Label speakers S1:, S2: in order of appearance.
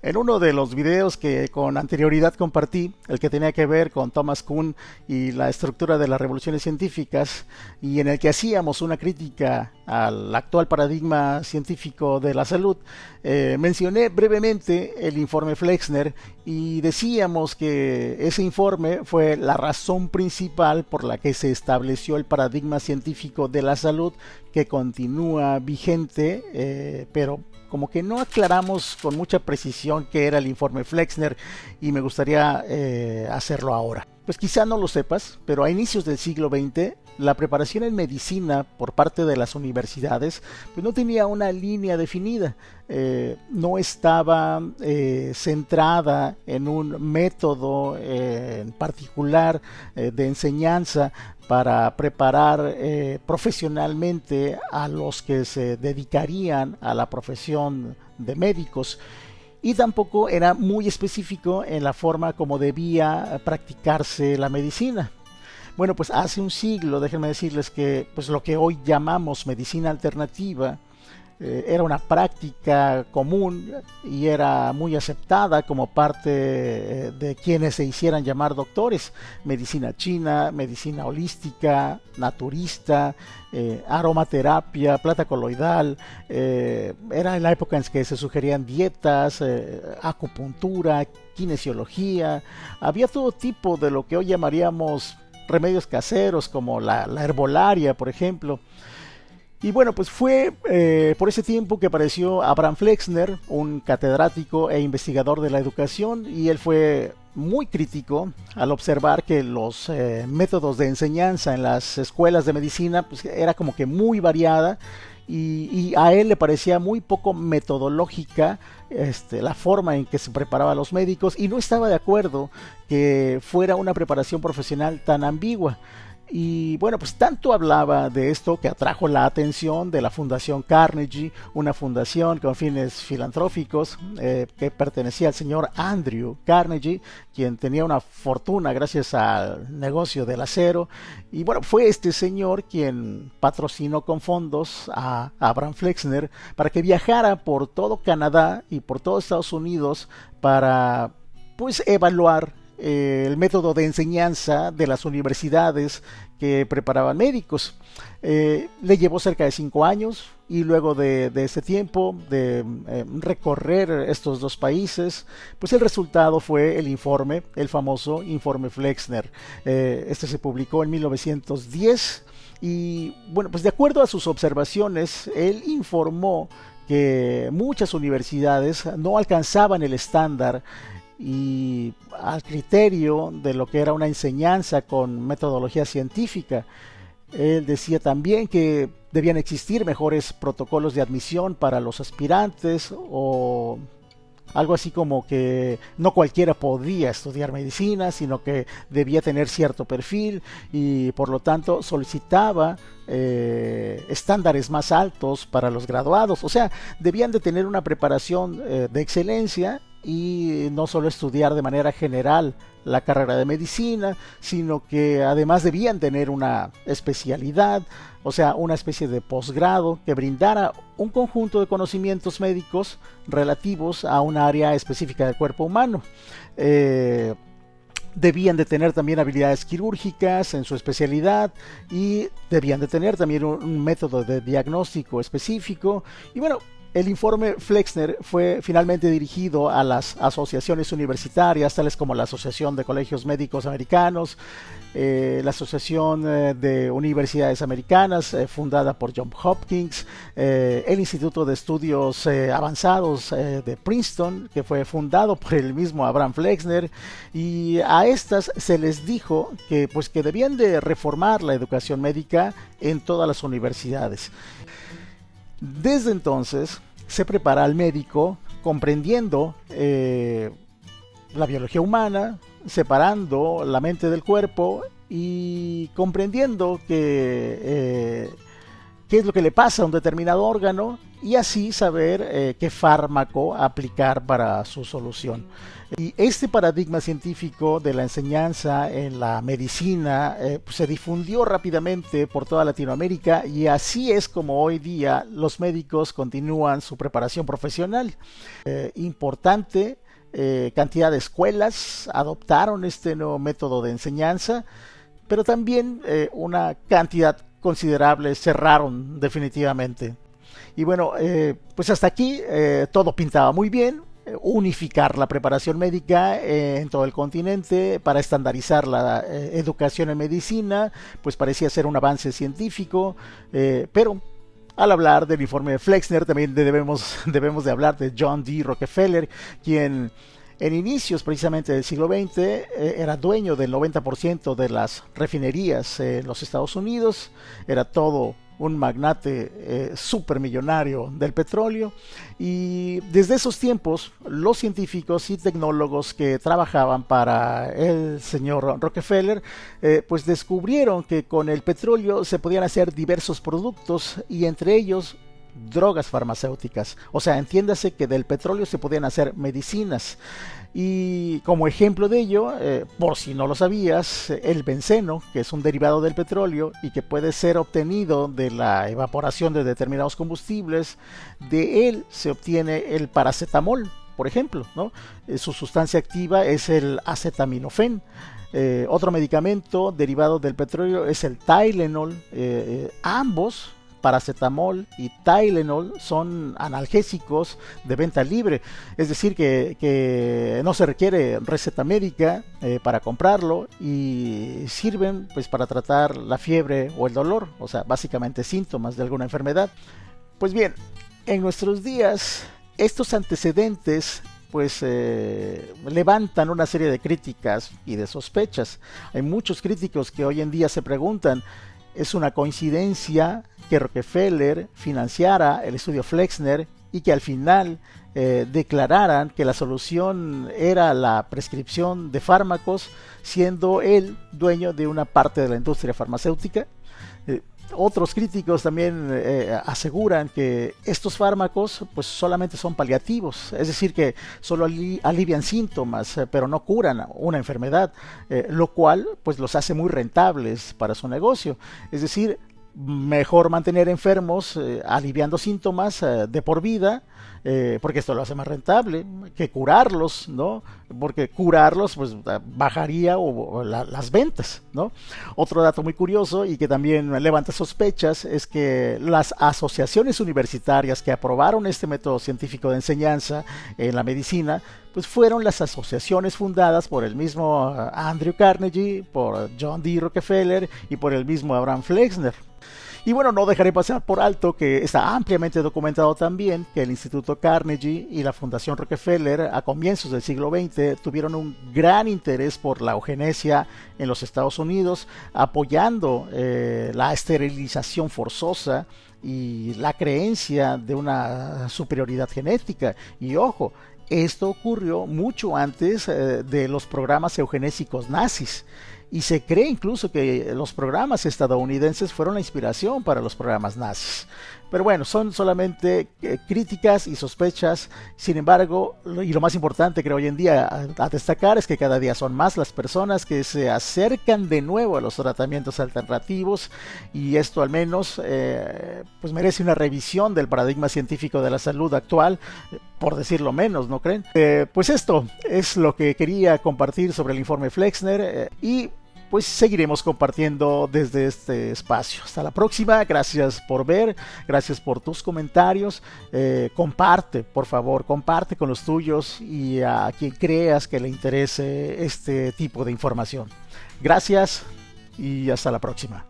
S1: En uno de los videos que con anterioridad compartí, el que tenía que ver con Thomas Kuhn y la estructura de las revoluciones científicas, y en el que hacíamos una crítica al actual paradigma científico de la salud, mencioné brevemente el informe Flexner y decíamos que ese informe fue la razón principal por la que se estableció el paradigma científico de la salud, que continúa vigente, pero como que no aclaramos con mucha precisión qué era el informe Flexner, y me gustaría hacerlo ahora. Pues quizá no lo sepas, pero a inicios del siglo XX la preparación en medicina por parte de las universidades pues no tenía una línea definida, no estaba centrada en un método en particular de enseñanza para preparar profesionalmente a los que se dedicarían a la profesión de médicos, y tampoco era muy específico en la forma como debía practicarse la medicina. Bueno, pues hace un siglo, déjenme decirles que pues lo que hoy llamamos medicina alternativa era una práctica común y era muy aceptada como parte de quienes se hicieran llamar doctores. Medicina china, medicina holística, naturista, aromaterapia, plata coloidal. Era en la época en que se sugerían dietas, acupuntura, kinesiología. Había todo tipo de lo que hoy llamaríamos remedios caseros, como la herbolaria, por ejemplo. Y bueno, pues fue por ese tiempo que apareció Abraham Flexner, un catedrático e investigador de la educación, y él fue muy crítico al observar que los métodos de enseñanza en las escuelas de medicina pues, era como que muy variada, y a él le parecía muy poco metodológica la forma en que se preparaba a los médicos, y no estaba de acuerdo que fuera una preparación profesional tan ambigua. Y bueno, pues tanto hablaba de esto que atrajo la atención de la Fundación Carnegie, una fundación con fines filantróficos que pertenecía al señor Andrew Carnegie, quien tenía una fortuna gracias al negocio del acero. Y bueno, fue este señor quien patrocinó con fondos a Abraham Flexner para que viajara por todo Canadá y por todo Estados Unidos para pues evaluar el método de enseñanza de las universidades que preparaban médicos. Le llevó cerca de 5 años, y luego de ese tiempo de recorrer estos dos países, pues el resultado fue el informe, el famoso informe Flexner. Este se publicó en 1910, y bueno, pues de acuerdo a sus observaciones, él informó que muchas universidades no alcanzaban el estándar y al criterio de lo que era una enseñanza con metodología científica. Él decía también que debían existir mejores protocolos de admisión para los aspirantes, o algo así como que no cualquiera podía estudiar medicina, sino que debía tener cierto perfil, y por lo tanto solicitaba estándares más altos para los graduados. O sea, debían de tener una preparación de excelencia, y no solo estudiar de manera general la carrera de medicina, sino que además debían tener una especialidad, o sea, una especie de posgrado que brindara un conjunto de conocimientos médicos relativos a un área específica del cuerpo humano. Debían de tener también habilidades quirúrgicas en su especialidad, y debían de tener también un método de diagnóstico específico. Y bueno, el informe Flexner fue finalmente dirigido a las asociaciones universitarias, tales como la Asociación de Colegios Médicos Americanos, la Asociación de Universidades Americanas, fundada por Johns Hopkins, el Instituto de Estudios Avanzados de Princeton, que fue fundado por el mismo Abraham Flexner, y a estas se les dijo que, pues, que debían de reformar la educación médica en todas las universidades. Desde entonces se prepara al médico comprendiendo la biología humana, separando la mente del cuerpo y comprendiendo que qué es lo que le pasa a un determinado órgano y así saber qué fármaco aplicar para su solución. Y este paradigma científico de la enseñanza en la medicina pues se difundió rápidamente por toda Latinoamérica y así es como hoy día los médicos continúan su preparación profesional. Importante cantidad de escuelas adoptaron este nuevo método de enseñanza, pero también una cantidad considerable cerraron definitivamente. Y bueno, pues hasta aquí todo pintaba muy bien. Unificar la preparación médica en todo el continente para estandarizar la educación en medicina, pues parecía ser un avance científico, pero al hablar del informe de Flexner también debemos de hablar de John D. Rockefeller, quien en inicios precisamente del siglo XX era dueño del 90% de las refinerías en los Estados Unidos, era todo un magnate supermillonario del petróleo, y desde esos tiempos los científicos y tecnólogos que trabajaban para el señor Rockefeller pues descubrieron que con el petróleo se podían hacer diversos productos y entre ellos drogas farmacéuticas. O sea, entiéndase que del petróleo se podían hacer medicinas. Y como ejemplo de ello, por si no lo sabías, el benceno, que es un derivado del petróleo y que puede ser obtenido de la evaporación de determinados combustibles, de él se obtiene el paracetamol, por ejemplo, ¿no? Su sustancia activa es el acetaminofén. Otro medicamento derivado del petróleo es el Tylenol. Ambos, paracetamol y Tylenol, son analgésicos de venta libre, es decir que no se requiere receta médica para comprarlo y sirven pues para tratar la fiebre o el dolor, o sea, básicamente síntomas de alguna enfermedad. Pues bien, en nuestros días estos antecedentes pues levantan una serie de críticas y de sospechas. Hay muchos críticos que hoy en día se preguntan: ¿es una coincidencia que Rockefeller financiara el estudio Flexner y que al final declararan que la solución era la prescripción de fármacos, siendo él dueño de una parte de la industria farmacéutica? Otros críticos también aseguran que estos fármacos pues solamente son paliativos, es decir que solo alivian síntomas, pero no curan una enfermedad, lo cual pues los hace muy rentables para su negocio. Es decir, mejor mantener enfermos aliviando síntomas de por vida, porque esto lo hace más rentable que curarlos, ¿no? Porque curarlos pues bajaría las ventas, ¿no? Otro dato muy curioso y que también levanta sospechas es que las asociaciones universitarias que aprobaron este método científico de enseñanza en la medicina pues fueron las asociaciones fundadas por el mismo Andrew Carnegie, por John D. Rockefeller y por el mismo Abraham Flexner. Y bueno, no dejaré pasar por alto que está ampliamente documentado también que el Instituto Carnegie y la Fundación Rockefeller a comienzos del siglo XX tuvieron un gran interés por la eugenesia en los Estados Unidos, apoyando la esterilización forzosa y la creencia de una superioridad genética. Y ojo, esto ocurrió mucho antes de los programas eugenésicos nazis. Y se cree incluso que los programas estadounidenses fueron la inspiración para los programas nazis. Pero bueno, son solamente críticas y sospechas. Sin embargo, y lo más importante creo hoy en día a destacar es que cada día son más las personas que se acercan de nuevo a los tratamientos alternativos, y esto al menos pues merece una revisión del paradigma científico de la salud actual, por decirlo menos, ¿no creen? Pues esto es lo que quería compartir sobre el informe Flexner, y pues seguiremos compartiendo desde este espacio. Hasta la próxima, gracias por ver, gracias por tus comentarios, comparte, por favor, comparte con los tuyos y a quien creas que le interese este tipo de información. Gracias y hasta la próxima.